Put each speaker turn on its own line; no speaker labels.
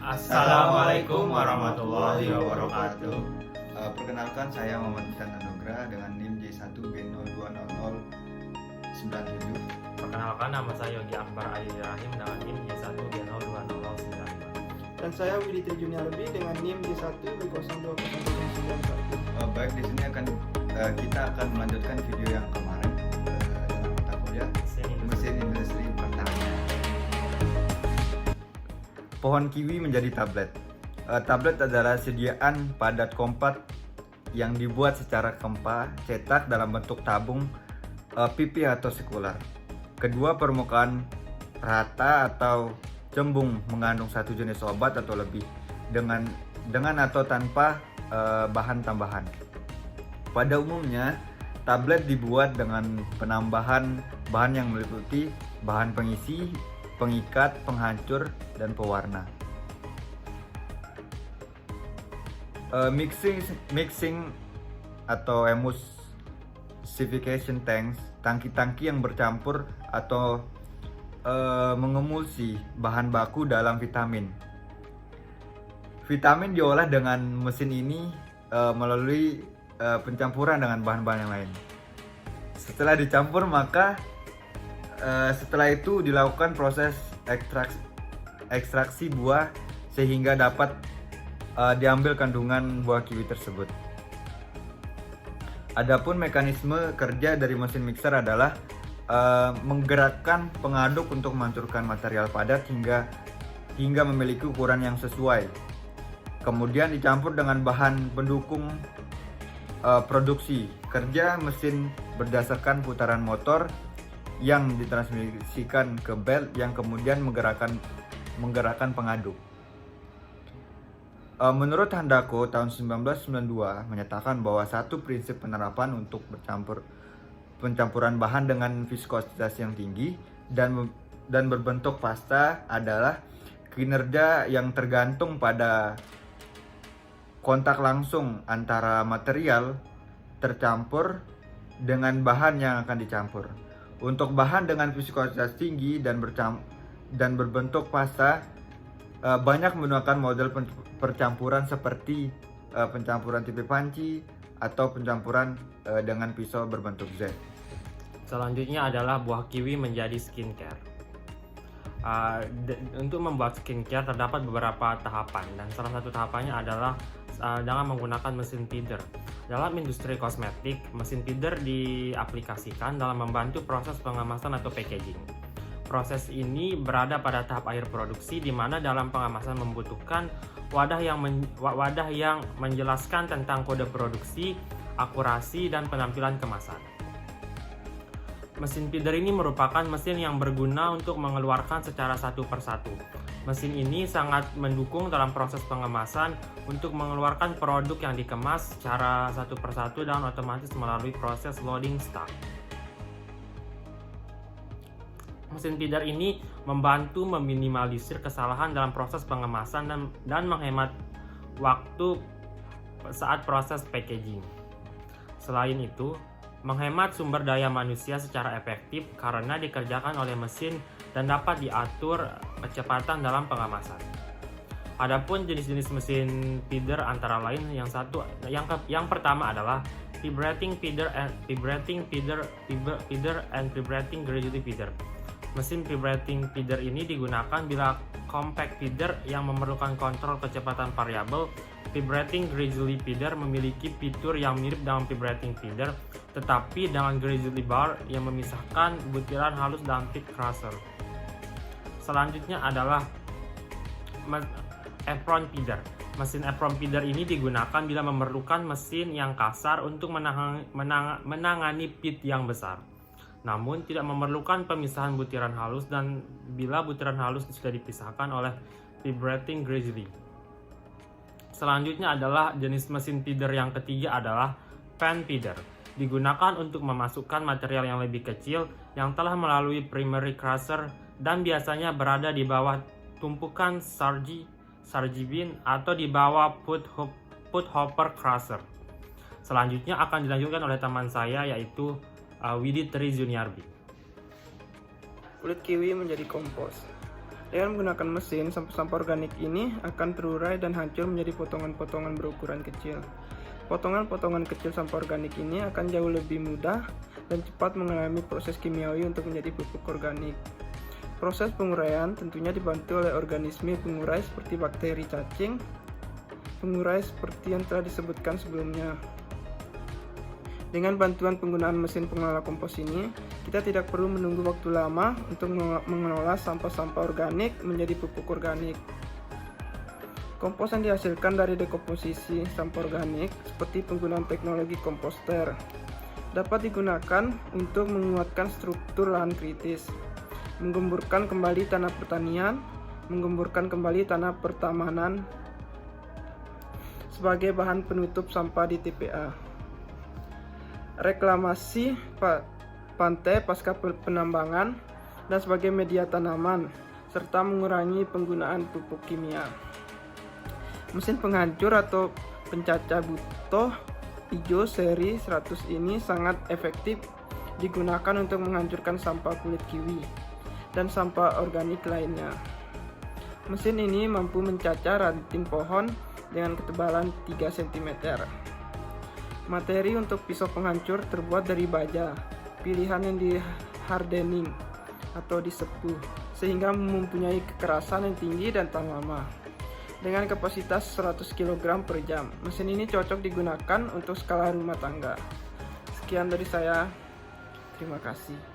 Assalamualaikum warahmatullahi wabarakatuh.
Perkenalkan, saya Muhammad Isan Anugrah dengan NIM J1B020097.
Perkenalkan, nama saya Yogi Akbar Ayu Rahim dengan NIM J1B020095.
Dan saya Widitya Juniarbi dengan NIM J1B020091.
Baik, di sini kita akan melanjutkan video yang kemarin dalam mata kuliah mesin industri pertanian. Pohon kiwi menjadi tablet. Tablet adalah sediaan padat kompak yang dibuat secara kempa cetak dalam bentuk tabung, pipi atau sekular. Kedua permukaan rata atau cembung mengandung satu jenis obat atau lebih dengan atau tanpa bahan tambahan. Pada umumnya, tablet dibuat dengan penambahan bahan yang meliputi bahan pengisi, pengikat, penghancur, dan pewarna. Mixing atau emulsification tanks, tangki-tangki yang bercampur atau mengemulsi bahan baku dalam vitamin. Vitamin diolah dengan mesin ini melalui pencampuran dengan bahan-bahan yang lain. Setelah dicampur, maka setelah itu dilakukan proses ekstraksi buah sehingga dapat diambil kandungan buah kiwi tersebut. Adapun mekanisme kerja dari mesin mixer adalah menggerakkan pengaduk untuk menghancurkan material padat hingga memiliki ukuran yang sesuai. Kemudian dicampur dengan bahan pendukung produksi. Kerja mesin berdasarkan putaran motor yang ditransmisikan ke belt yang kemudian menggerakkan pengaduk. Menurut Handako tahun 1992 menyatakan bahwa satu prinsip penerapan untuk pencampuran bahan dengan viskositas yang tinggi dan berbentuk pasta adalah kinerja yang tergantung pada kontak langsung antara material tercampur dengan bahan yang akan dicampur. Untuk bahan dengan viskositas tinggi dan berbentuk pasta, banyak menggunakan model percampuran seperti pencampuran tipe panci atau pencampuran dengan pisau berbentuk Z.
Selanjutnya adalah buah kiwi menjadi skincare. Untuk membuat skincare terdapat beberapa tahapan, dan salah satu tahapannya adalah dengan menggunakan mesin feeder. Dalam industri kosmetik, mesin feeder diaplikasikan dalam membantu proses pengemasan atau packaging. Proses ini berada pada tahap akhir produksi, di mana dalam pengemasan membutuhkan wadah yang menjelaskan tentang kode produksi, akurasi, dan penampilan kemasan. Mesin feeder ini merupakan mesin yang berguna untuk mengeluarkan secara satu persatu. Mesin ini sangat mendukung dalam proses pengemasan untuk mengeluarkan produk yang dikemas secara satu persatu dan otomatis melalui proses loading stock. Mesin feeder ini membantu meminimalisir kesalahan dalam proses pengemasan dan menghemat waktu saat proses packaging. Selain itu, menghemat sumber daya manusia secara efektif karena dikerjakan oleh mesin dan dapat diatur kecepatan dalam pengemasan. Adapun jenis-jenis mesin feeder antara lain yang pertama adalah vibrating feeder and vibrating gradually feeder. Mesin vibrating feeder ini digunakan bila compact feeder yang memerlukan kontrol kecepatan variabel. Vibrating gradually feeder memiliki fitur yang mirip dengan vibrating feeder, tetapi dengan gradually bar yang memisahkan butiran halus dalam feed crusher. Selanjutnya adalah apron feeder. Mesin apron feeder ini digunakan bila memerlukan mesin yang kasar untuk menangani feed yang besar, namun tidak memerlukan pemisahan butiran halus dan bila butiran halus sudah dipisahkan oleh vibrating gradually. Selanjutnya adalah jenis mesin feeder yang ketiga adalah pan feeder. Digunakan untuk memasukkan material yang lebih kecil yang telah melalui primary crusher dan biasanya berada di bawah tumpukan sarji bin atau di bawah put hopper crusher. Selanjutnya akan dilanjutkan oleh teman saya yaitu Widitya Juniarbi.
Kulit kiwi menjadi kompos. Dengan menggunakan mesin, sampah-sampah organik ini akan terurai dan hancur menjadi potongan-potongan berukuran kecil. Potongan-potongan kecil sampah organik ini akan jauh lebih mudah dan cepat mengalami proses kimiawi untuk menjadi pupuk organik. Proses penguraian tentunya dibantu oleh organisme pengurai seperti bakteri cacing, pengurai seperti yang telah disebutkan sebelumnya. Dengan bantuan penggunaan mesin pengelola kompos ini, kita tidak perlu menunggu waktu lama untuk mengelola sampah-sampah organik menjadi pupuk organik. Kompos yang dihasilkan dari dekomposisi sampah organik seperti penggunaan teknologi komposter dapat digunakan untuk menguatkan struktur lahan kritis, menggemburkan kembali tanah pertanian, menggemburkan kembali tanah pertamanan sebagai bahan penutup sampah di TPA, reklamasi pantai pasca penambangan dan sebagai media tanaman, serta mengurangi penggunaan pupuk kimia. Mesin penghancur atau pencacah butoh hijau seri 100 ini sangat efektif digunakan untuk menghancurkan sampah kulit kiwi dan sampah organik lainnya. Mesin ini mampu mencacah ranting pohon dengan ketebalan 3 cm. Materi untuk pisau penghancur terbuat dari baja, pilihan yang di hardening atau disepuh, sehingga mempunyai kekerasan yang tinggi dan tahan lama. Dengan kapasitas 100 kg per jam, mesin ini cocok digunakan untuk skala rumah tangga. Sekian dari saya, terima kasih.